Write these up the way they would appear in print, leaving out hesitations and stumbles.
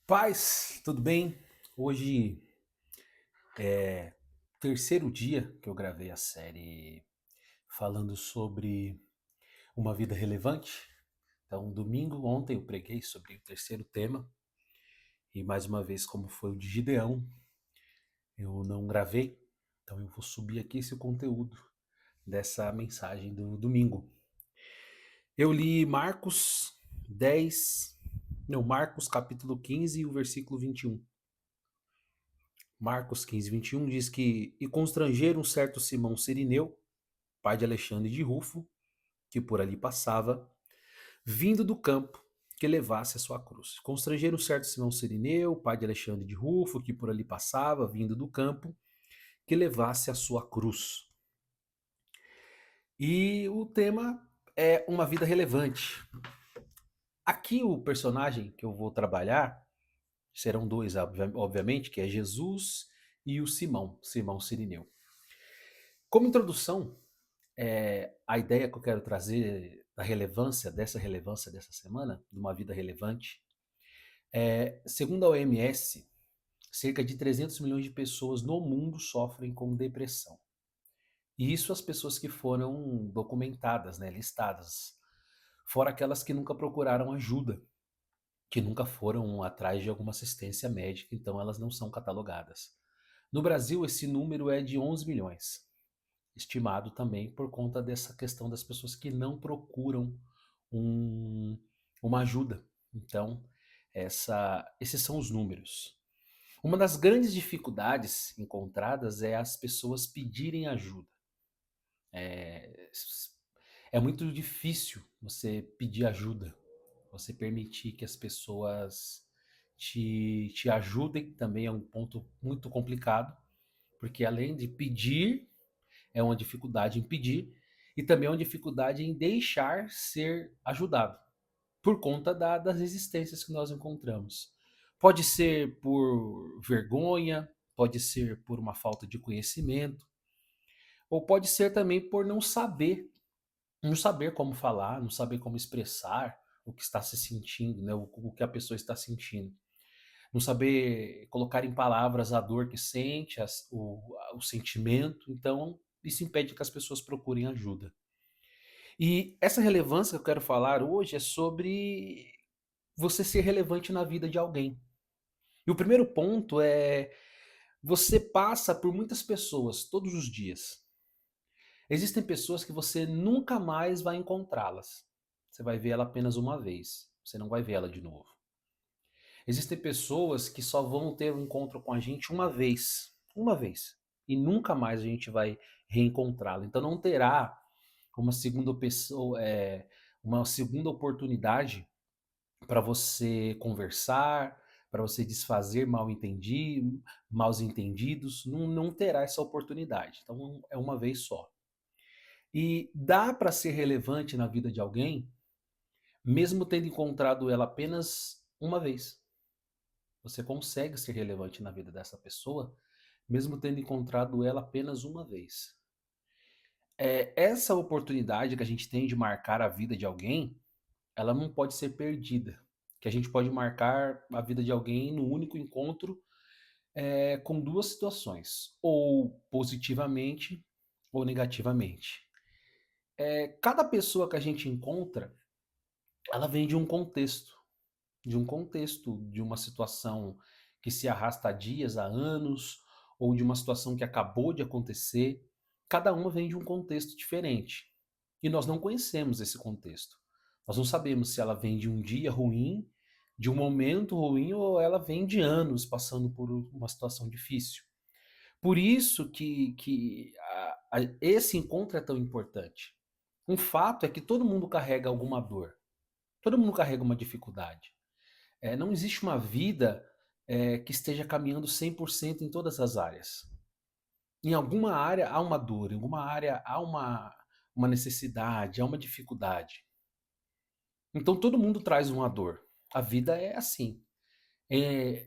Paz, tudo bem? Hoje é terceiro dia que eu gravei a série falando sobre uma vida relevante. Então, domingo, ontem eu preguei sobre o terceiro tema e mais uma vez, como foi o de Gideão, eu não gravei. Então, eu vou subir aqui esse conteúdo dessa mensagem do domingo. Eu li Marcos 10, não, Marcos capítulo 15 e o versículo 21. Marcos 15, 21 diz que: E constrangeram um certo Simão Cirineu, pai de Alexandre de Rufo, que por ali passava, vindo do campo, que levasse a sua cruz. Constrangeram um certo Simão Cirineu, pai de Alexandre de Rufo, que por ali passava, vindo do campo, que levasse a sua cruz. E o tema é uma vida relevante. Aqui o personagem que eu vou trabalhar serão dois, obviamente, que é Jesus e o Simão Cirineu. Como introdução, a ideia que eu quero trazer da relevância dessa semana, de uma vida relevante, segundo a OMS, cerca de 300 milhões de pessoas no mundo sofrem com depressão. E isso as pessoas que foram documentadas, né, listadas, fora aquelas que nunca procuraram ajuda, que nunca foram atrás de alguma assistência médica, então elas não são catalogadas. No Brasil, esse número é de 11 milhões, estimado também por conta dessa questão das pessoas que não procuram um, uma ajuda. Então, esses são os números. Uma das grandes dificuldades encontradas é as pessoas pedirem ajuda. É, é muito difícil você pedir ajuda, você permitir que as pessoas te ajudem também é um ponto muito complicado, porque além de pedir, é uma dificuldade em pedir e também é uma dificuldade em deixar ser ajudado, por conta das resistências que nós encontramos. Pode ser por vergonha, pode ser por uma falta de conhecimento, ou pode ser também por não saber como falar, não saber como expressar o que está se sentindo, né, o que a pessoa está sentindo. Não saber colocar em palavras a dor que sente, o sentimento. Então, isso impede que as pessoas procurem ajuda. E essa relevância que eu quero falar hoje é sobre você ser relevante na vida de alguém. E o primeiro ponto é: você passa por muitas pessoas todos os dias. Existem pessoas que você nunca mais vai encontrá-las. Você vai ver ela apenas uma vez. Você não vai ver ela de novo. Existem pessoas que só vão ter um encontro com a gente uma vez, e nunca mais a gente vai reencontrá-la. Então não terá uma segunda pessoa, uma segunda oportunidade para você conversar, para você desfazer maus entendidos, não terá essa oportunidade. Então é uma vez só. E dá para ser relevante na vida de alguém, mesmo tendo encontrado ela apenas uma vez. Você consegue ser relevante na vida dessa pessoa, mesmo tendo encontrado ela apenas uma vez. Essa oportunidade que a gente tem de marcar a vida de alguém, ela não pode ser perdida. Que a gente pode marcar a vida de alguém no único encontro, com duas situações, ou positivamente ou negativamente. Cada pessoa que a gente encontra, ela vem de uma situação que se arrasta há dias, há anos, ou de uma situação que acabou de acontecer. Cada uma vem de um contexto diferente. E nós não conhecemos esse contexto. Nós não sabemos se ela vem de um dia ruim, de um momento ruim, ou ela vem de anos passando por uma situação difícil. Por isso que esse encontro é tão importante. Um fato é que todo mundo carrega alguma dor, todo mundo carrega uma dificuldade. Não existe uma vida que esteja caminhando 100% em todas as áreas. Em alguma área há uma dor, em alguma área há uma necessidade, há uma dificuldade. Então todo mundo traz uma dor. A vida é assim.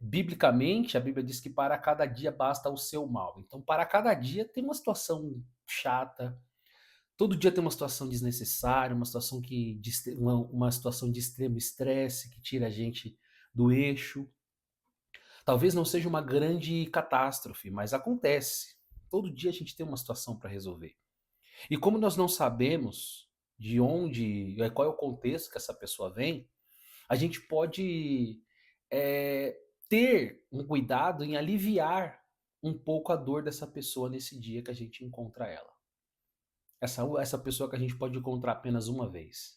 Biblicamente, a Bíblia diz que para cada dia basta o seu mal. Então, para cada dia tem uma situação chata, todo dia tem uma situação desnecessária, uma situação de extremo estresse que tira a gente do eixo. Talvez não seja uma grande catástrofe, mas acontece. Todo dia a gente tem uma situação para resolver. E como nós não sabemos de onde, qual é o contexto que essa pessoa vem, a gente pode ter um cuidado em aliviar um pouco a dor dessa pessoa nesse dia que a gente encontra ela. Essa pessoa que a gente pode encontrar apenas uma vez.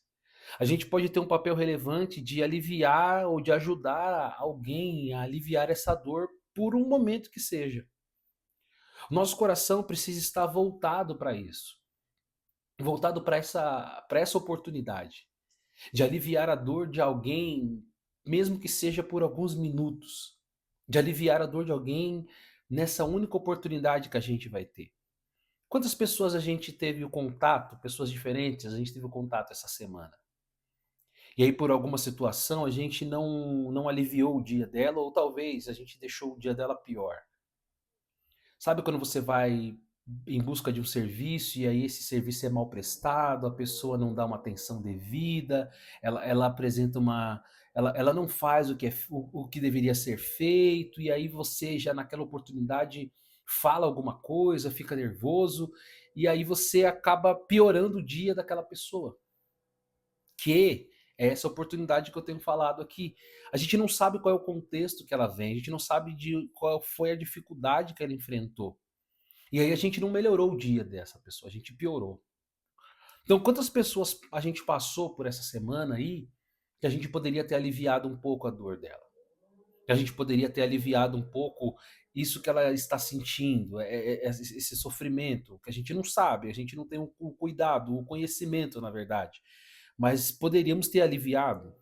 A gente pode ter um papel relevante de aliviar ou de ajudar alguém a aliviar essa dor por um momento que seja. Nosso coração precisa estar voltado para isso, voltado para essa oportunidade de aliviar a dor de alguém, mesmo que seja por alguns minutos, de aliviar a dor de alguém nessa única oportunidade que a gente vai ter. Quantas pessoas a gente teve o contato, pessoas diferentes, a gente teve o contato essa semana? E aí, por alguma situação, a gente não aliviou o dia dela, ou talvez a gente deixou o dia dela pior. Sabe quando você vai em busca de um serviço e aí esse serviço é mal prestado, a pessoa não dá uma atenção devida, ela apresenta uma. Ela não faz o que deveria ser feito, e aí você já naquela oportunidade fala alguma coisa, fica nervoso, e aí você acaba piorando o dia daquela pessoa. Que é essa oportunidade que eu tenho falado aqui. A gente não sabe qual é o contexto que ela vem, a gente não sabe de qual foi a dificuldade que ela enfrentou. E aí a gente não melhorou o dia dessa pessoa, a gente piorou. Então, quantas pessoas a gente passou por essa semana aí que a gente poderia ter aliviado um pouco a dor dela? Que a gente poderia ter aliviado um pouco isso que ela está sentindo, esse sofrimento, que a gente não sabe, a gente não tem o cuidado, o conhecimento, na verdade. Mas poderíamos ter aliviado.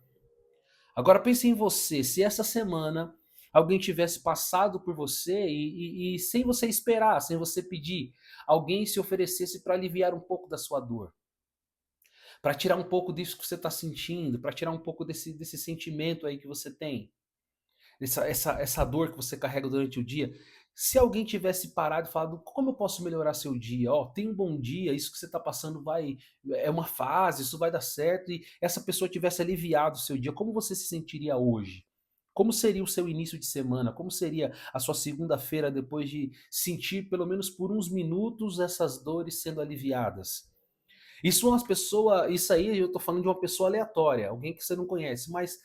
Agora pense em você, se essa semana alguém tivesse passado por você e sem você esperar, sem você pedir, alguém se oferecesse para aliviar um pouco da sua dor, para tirar um pouco disso que você está sentindo, para tirar um pouco desse sentimento aí que você tem, essa dor que você carrega durante o dia. Se alguém tivesse parado e falado, como eu posso melhorar seu dia? Ó, tem um bom dia, isso que você está passando é uma fase, isso vai dar certo, e essa pessoa tivesse aliviado o seu dia, como você se sentiria hoje? Como seria o seu início de semana? Como seria a sua segunda-feira depois de sentir, pelo menos por uns minutos, essas dores sendo aliviadas? Isso é uma pessoa, isso aí eu estou falando de uma pessoa aleatória, alguém que você não conhece, mas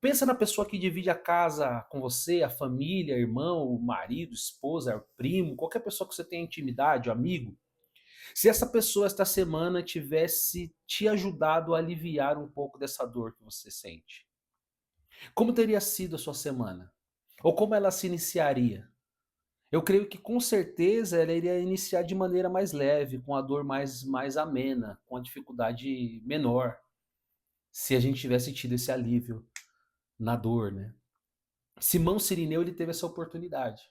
pensa na pessoa que divide a casa com você, a família, irmão, marido, esposa, primo, qualquer pessoa que você tenha intimidade, amigo. Se essa pessoa esta semana tivesse te ajudado a aliviar um pouco dessa dor que você sente, como teria sido a sua semana? Ou como ela se iniciaria? Eu creio que com certeza ela iria iniciar de maneira mais leve, com a dor mais amena, com a dificuldade menor, se a gente tivesse tido esse alívio na dor, né? Simão Sirineu ele teve essa oportunidade.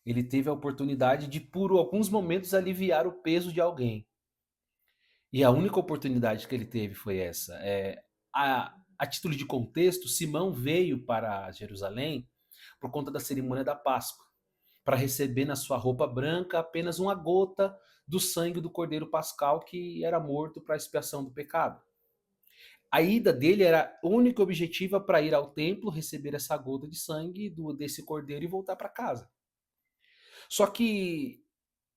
Ele teve a oportunidade de, por alguns momentos, aliviar o peso de alguém. E a única oportunidade que ele teve foi essa. A título de contexto, Simão veio para Jerusalém por conta da cerimônia da Páscoa, para receber na sua roupa branca apenas uma gota do sangue do cordeiro pascal que era morto para a expiação do pecado. A ida dele era única e objetiva para ir ao templo, receber essa gota de sangue desse cordeiro e voltar para casa. Só que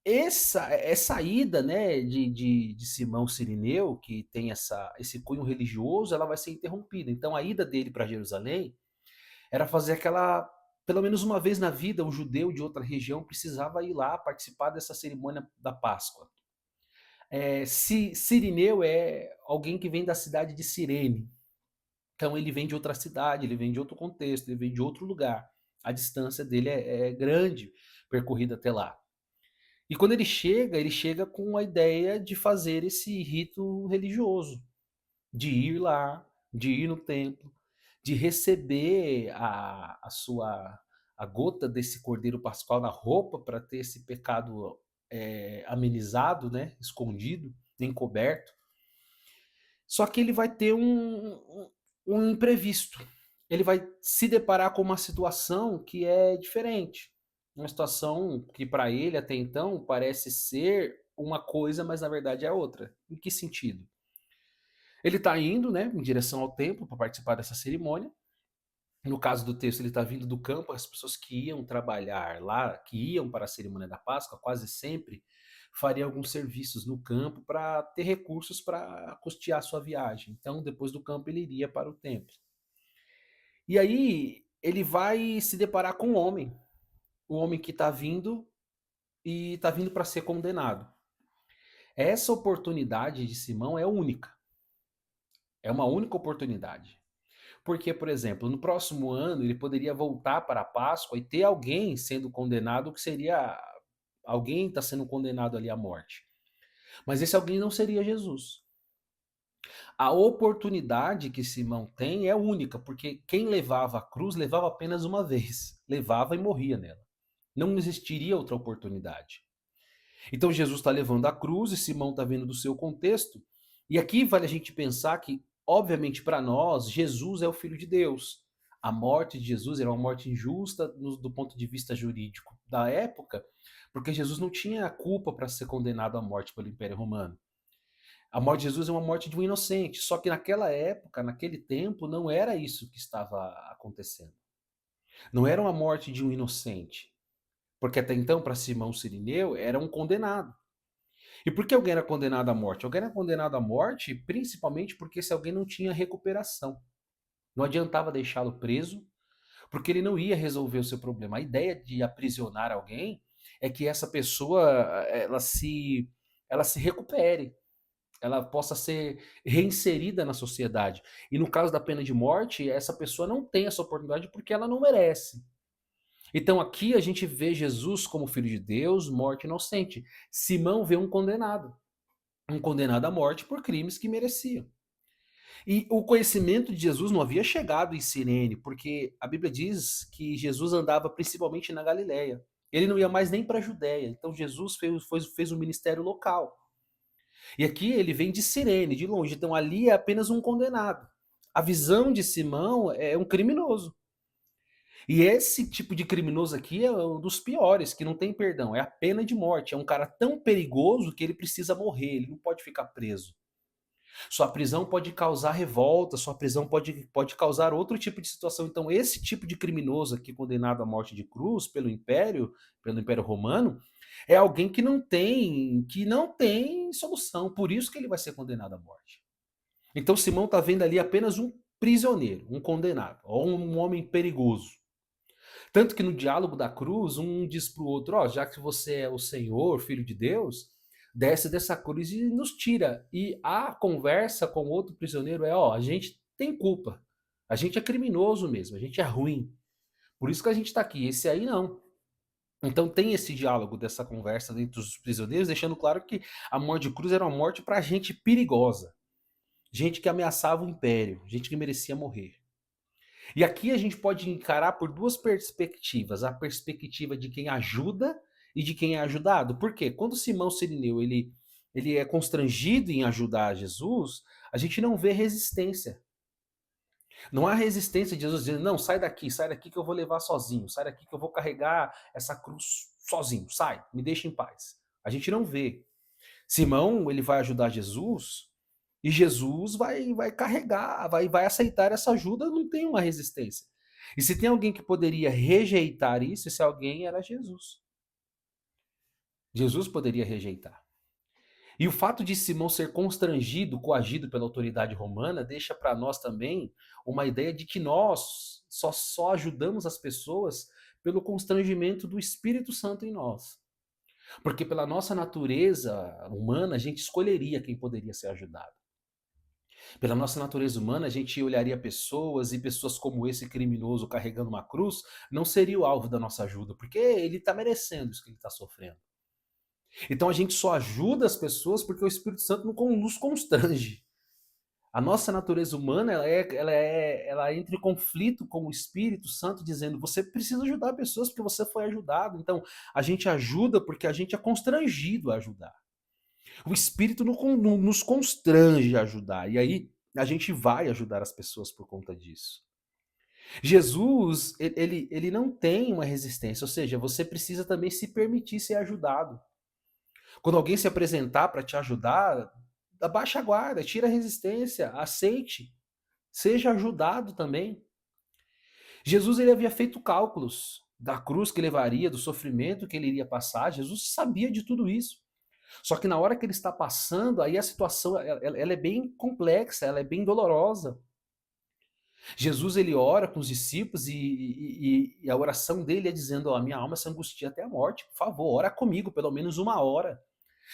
essa ida, né, de Simão Sirineu, que tem esse cunho religioso, ela vai ser interrompida. Então a ida dele para Jerusalém era fazer aquela. Pelo menos uma vez na vida, um judeu de outra região precisava ir lá participar dessa cerimônia da Páscoa. Sirineu é alguém que vem da cidade de Cirene. Então ele vem de outra cidade, ele vem de outro contexto, ele vem de outro lugar. A distância dele é grande, percorrida até lá. E quando ele chega com a ideia de fazer esse rito religioso, de ir lá, de ir no templo, de receber a gota desse cordeiro pascual na roupa para ter esse pecado amenizado, né, escondido, encoberto. Só que ele vai ter um imprevisto. Ele vai se deparar com uma situação que é diferente. Uma situação que para ele até então parece ser uma coisa, mas na verdade é outra. Em que sentido? Ele está indo, né, em direção ao templo para participar dessa cerimônia. No caso do texto, ele está vindo do campo, as pessoas que iam trabalhar lá, que iam para a cerimônia da Páscoa, quase sempre fariam alguns serviços no campo para ter recursos para custear sua viagem. Então, depois do campo, ele iria para o templo. E aí, ele vai se deparar com um homem, o homem que está vindo e está vindo para ser condenado. Essa oportunidade de Simão é única, é uma única oportunidade. Porque, por exemplo, no próximo ano ele poderia voltar para a Páscoa e ter alguém sendo condenado, que seria alguém está sendo condenado ali à morte. Mas esse alguém não seria Jesus. A oportunidade que Simão tem é única, porque quem levava a cruz levava apenas uma vez, levava e morria nela. Não existiria outra oportunidade. Então Jesus está levando a cruz e Simão está vendo do seu contexto. E aqui vale a gente pensar que, obviamente, para nós, Jesus é o Filho de Deus. A morte de Jesus era uma morte injusta do ponto de vista jurídico da época, porque Jesus não tinha culpa para ser condenado à morte pelo Império Romano. A morte de Jesus é uma morte de um inocente, só que naquela época, naquele tempo, não era isso que estava acontecendo. Não era uma morte de um inocente, porque até então, para Simão Sirineu, era um condenado. E por que alguém era condenado à morte? Alguém era condenado à morte principalmente porque esse alguém não tinha recuperação. Não adiantava deixá-lo preso, porque ele não ia resolver o seu problema. A ideia de aprisionar alguém é que essa pessoa ela se recupere, ela possa ser reinserida na sociedade. E no caso da pena de morte, essa pessoa não tem essa oportunidade porque ela não merece. Então aqui a gente vê Jesus como filho de Deus, morte inocente. Simão vê um condenado à morte por crimes que mereciam. E o conhecimento de Jesus não havia chegado em Cirene, porque a Bíblia diz que Jesus andava principalmente na Galileia. Ele não ia mais nem para a Judéia. Então Jesus fez um ministério local. E aqui ele vem de Cirene, de longe. Então ali é apenas um condenado. A visão de Simão é um criminoso. E esse tipo de criminoso aqui é um dos piores, que não tem perdão. É a pena de morte. É um cara tão perigoso que ele precisa morrer, ele não pode ficar preso. Sua prisão pode causar revolta, sua prisão pode causar outro tipo de situação. Então, esse tipo de criminoso aqui condenado à morte de cruz pelo Império Romano, é alguém que não tem solução. Por isso que ele vai ser condenado à morte. Então, Simão está vendo ali apenas um prisioneiro, um condenado, ou um homem perigoso. Tanto que no diálogo da cruz, um diz para o outro: ó, já que você é o Senhor, filho de Deus, desce dessa cruz e nos tira. E a conversa com o outro prisioneiro é: ó, a gente tem culpa, a gente é criminoso mesmo, a gente é ruim. Por isso que a gente está aqui. Esse aí não. Então tem esse diálogo dessa conversa entre os prisioneiros, deixando claro que a morte de cruz era uma morte para gente perigosa, gente que ameaçava o império, gente que merecia morrer. E aqui a gente pode encarar por duas perspectivas, a perspectiva de quem ajuda e de quem é ajudado. Por quê? Quando Simão Sirineu ele é constrangido em ajudar Jesus, a gente não vê resistência. Não há resistência de Jesus dizendo: não, sai daqui que eu vou levar sozinho, sai daqui que eu vou carregar essa cruz sozinho, sai, me deixa em paz. A gente não vê. Simão, ele vai ajudar Jesus e Jesus vai carregar, vai aceitar essa ajuda, não tem uma resistência. E se tem alguém que poderia rejeitar isso, esse alguém era Jesus. Jesus poderia rejeitar. E o fato de Simão ser constrangido, coagido pela autoridade romana, deixa para nós também uma ideia de que nós só ajudamos as pessoas pelo constrangimento do Espírito Santo em nós. Porque pela nossa natureza humana, a gente escolheria quem poderia ser ajudado. Pela nossa natureza humana, a gente olharia pessoas e pessoas como esse criminoso carregando uma cruz não seria o alvo da nossa ajuda, porque ele está merecendo isso que ele está sofrendo. Então a gente só ajuda as pessoas porque o Espírito Santo nos constrange. A nossa natureza humana ela entra em conflito com o Espírito Santo, dizendo: você precisa ajudar pessoas porque você foi ajudado. Então a gente ajuda porque a gente é constrangido a ajudar. O Espírito nos constrange a ajudar. E aí a gente vai ajudar as pessoas por conta disso. Jesus, ele não tem uma resistência, ou seja, você precisa também se permitir ser ajudado. Quando alguém se apresentar para te ajudar, abaixa a guarda, tira a resistência, aceite, seja ajudado também. Jesus ele havia feito cálculos da cruz que levaria, do sofrimento que ele iria passar. Jesus sabia de tudo isso. Só que na hora que ele está passando, aí a situação ela é bem complexa, ela é bem dolorosa. Jesus ele ora com os discípulos e a oração dele é dizendo: ó, a minha alma se angustia até a morte, por favor, ora comigo pelo menos uma hora.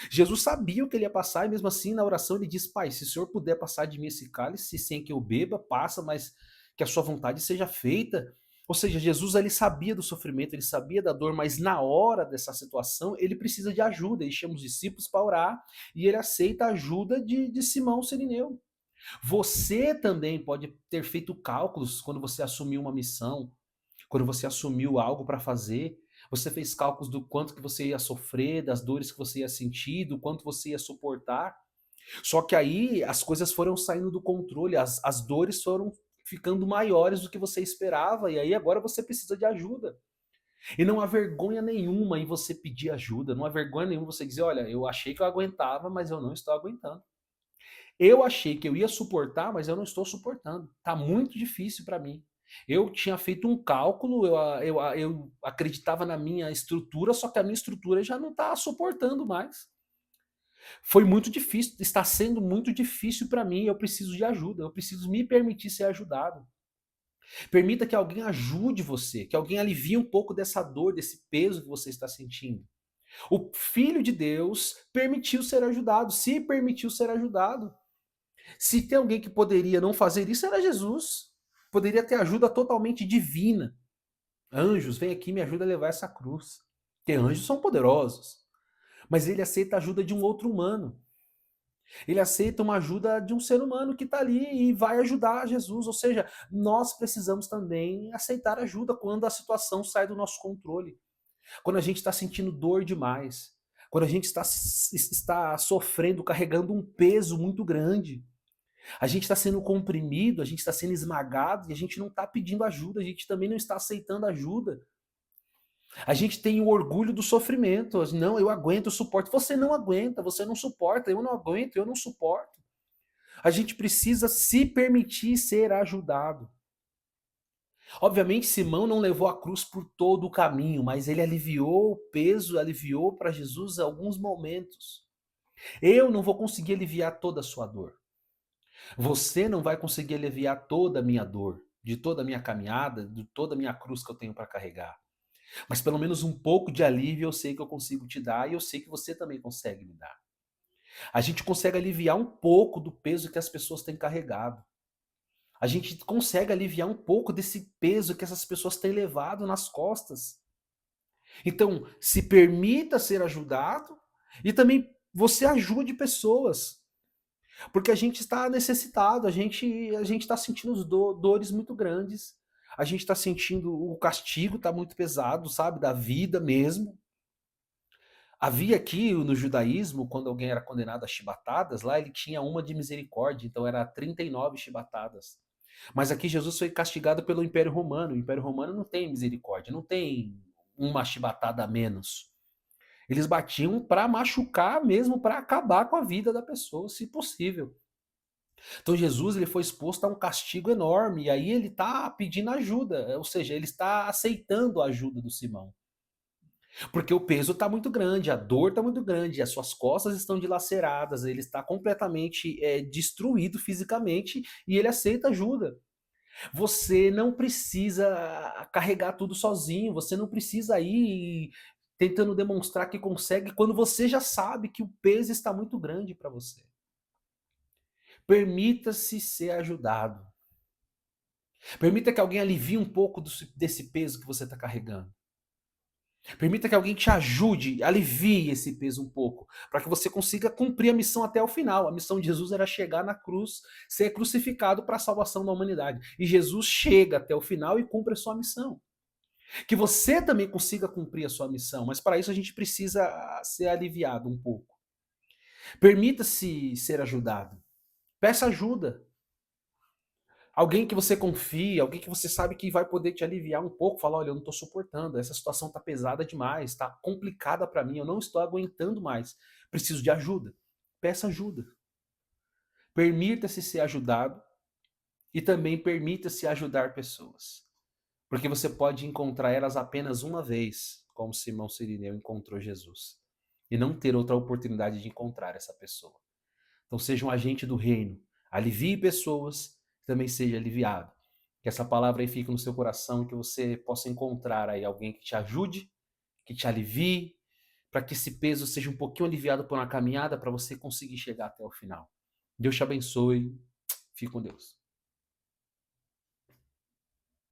Jesus sabia o que ele ia passar e mesmo assim na oração ele diz: Pai, se o Senhor puder passar de mim esse cálice sem que eu beba, passa, mas que a sua vontade seja feita. Ou seja, Jesus ele sabia do sofrimento, ele sabia da dor, mas na hora dessa situação ele precisa de ajuda. Ele chama os discípulos para orar e ele aceita a ajuda de Simão Sirineu. Você também pode ter feito cálculos quando você assumiu uma missão, quando você assumiu algo para fazer. Você fez cálculos do quanto que você ia sofrer, das dores que você ia sentir, do quanto você ia suportar. Só que aí as coisas foram saindo do controle, as dores foram ficando maiores do que você esperava, e aí agora você precisa de ajuda. E não há vergonha nenhuma em você pedir ajuda, não há vergonha nenhuma você dizer: olha, eu achei que eu aguentava, mas eu não estou aguentando. Eu achei que eu ia suportar, mas eu não estou suportando. Tá muito difícil para mim. Eu tinha feito um cálculo, eu acreditava na minha estrutura, só que a minha estrutura já não está suportando mais. Foi muito difícil, está sendo muito difícil para mim. Eu preciso de ajuda, eu preciso me permitir ser ajudado. Permita que alguém ajude você, que alguém alivie um pouco dessa dor, desse peso que você está sentindo. O Filho de Deus permitiu ser ajudado, se permitiu ser ajudado. Se tem alguém que poderia não fazer isso, era Jesus. Poderia ter ajuda totalmente divina. Anjos, vem aqui, me ajuda a levar essa cruz. Porque anjos são poderosos. Mas ele aceita a ajuda de um outro humano. Ele aceita uma ajuda de um ser humano que está ali e vai ajudar Jesus. Ou seja, nós precisamos também aceitar ajuda quando a situação sai do nosso controle. Quando a gente está sentindo dor demais. Quando a gente está sofrendo, carregando um peso muito grande. A gente está sendo comprimido, a gente está sendo esmagado e a gente não está pedindo ajuda, a gente também não está aceitando ajuda. A gente tem o orgulho do sofrimento. Não, eu aguento, eu suporto. Você não aguenta, você não suporta, eu não aguento, eu não suporto. A gente precisa se permitir ser ajudado. Obviamente, Simão não levou a cruz por todo o caminho, mas ele aliviou o peso, aliviou para Jesus alguns momentos. Eu não vou conseguir aliviar toda a sua dor. Você não vai conseguir aliviar toda a minha dor, de toda a minha caminhada, de toda a minha cruz que eu tenho para carregar. Mas pelo menos um pouco de alívio eu sei que eu consigo te dar e eu sei que você também consegue me dar. A gente consegue aliviar um pouco do peso que as pessoas têm carregado. A gente consegue aliviar um pouco desse peso que essas pessoas têm levado nas costas. Então, se permita ser ajudado e também você ajude pessoas. Porque a gente está necessitado, a gente está sentindo dores muito grandes, a gente está sentindo o castigo está muito pesado, sabe, da vida mesmo. Havia aqui no judaísmo, quando alguém era condenado a chibatadas, lá ele tinha uma de misericórdia, então era 39 chibatadas. Mas aqui Jesus foi castigado pelo Império Romano. O Império Romano não tem misericórdia, não tem uma chibatada a menos. Eles batiam para machucar mesmo, para acabar com a vida da pessoa, se possível. Então Jesus ele foi exposto a um castigo enorme e aí ele está pedindo ajuda, ou seja, ele está aceitando a ajuda do Simão. Porque o peso está muito grande, a dor está muito grande, as suas costas estão dilaceradas, ele está completamente destruído fisicamente e ele aceita ajuda. Você não precisa carregar tudo sozinho, você não precisa ir tentando demonstrar que consegue quando você já sabe que o peso está muito grande para você. Permita-se ser ajudado. Permita que alguém alivie um pouco desse peso que você está carregando. Permita que alguém te ajude, alivie esse peso um pouco, para que você consiga cumprir a missão até o final. A missão de Jesus era chegar na cruz, ser crucificado para a salvação da humanidade. E Jesus chega até o final e cumpre a sua missão. Que você também consiga cumprir a sua missão, mas para isso a gente precisa ser aliviado um pouco. Permita-se ser ajudado. Peça ajuda. Alguém que você confia, alguém que você sabe que vai poder te aliviar um pouco, falar, olha, eu não estou suportando, essa situação está pesada demais, está complicada para mim, eu não estou aguentando mais, preciso de ajuda. Peça ajuda. Permita-se ser ajudado e também permita-se ajudar pessoas. Porque você pode encontrar elas apenas uma vez, como Simão Sirineu encontrou Jesus, e não ter outra oportunidade de encontrar essa pessoa. Então seja um agente do reino, alivie pessoas, também seja aliviado. Que essa palavra aí fique no seu coração e que você possa encontrar aí alguém que te ajude, que te alivie, para que esse peso seja um pouquinho aliviado por uma caminhada para você conseguir chegar até o final. Deus te abençoe. Fique com Deus.